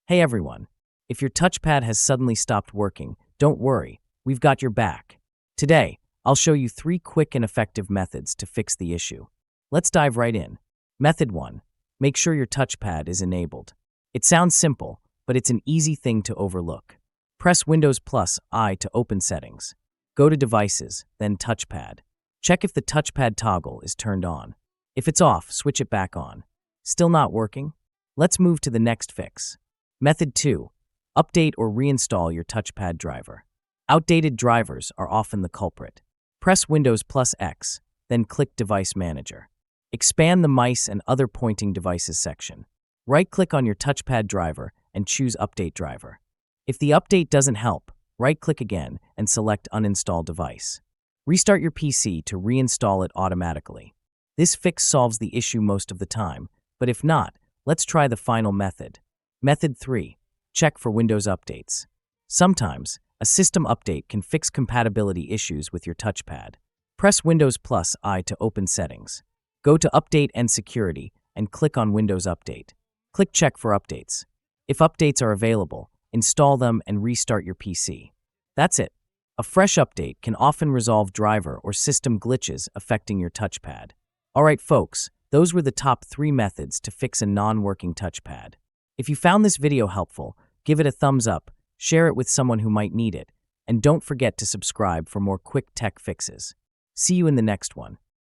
Hey everyone, if your touchpad has suddenly stopped working, don't worry, we've got your back. Today, I'll show you 3 quick and effective methods to fix the issue. Let's dive right in. Method 1. Make sure your touchpad is enabled. It sounds simple, but it's an easy thing to overlook. Press Windows plus I to open settings. Go to Devices, then Touchpad. Check if the touchpad toggle is turned on. If it's off, switch it back on. Still not working? Let's move to the next fix. Method 2. Update or reinstall your touchpad driver. Outdated drivers are often the culprit. Press Windows plus X, then click Device Manager. Expand the mice and other pointing devices section. Right-click on your touchpad driver and choose Update Driver. If the update doesn't help, right-click again and select Uninstall Device. Restart your PC to reinstall it automatically. This fix solves the issue most of the time, but if not, let's try the final method. Method 3. Check for Windows updates. Sometimes, a system update can fix compatibility issues with your touchpad. Press Windows plus I to open settings. Go to Update and Security and click on Windows Update. Click Check for updates. If updates are available, install them and restart your PC. That's it. A fresh update can often resolve driver or system glitches affecting your touchpad. Alright folks, those were the top 3 methods to fix a non-working touchpad. If you found this video helpful, give it a thumbs up, share it with someone who might need it, and don't forget to subscribe for more quick tech fixes. See you in the next one.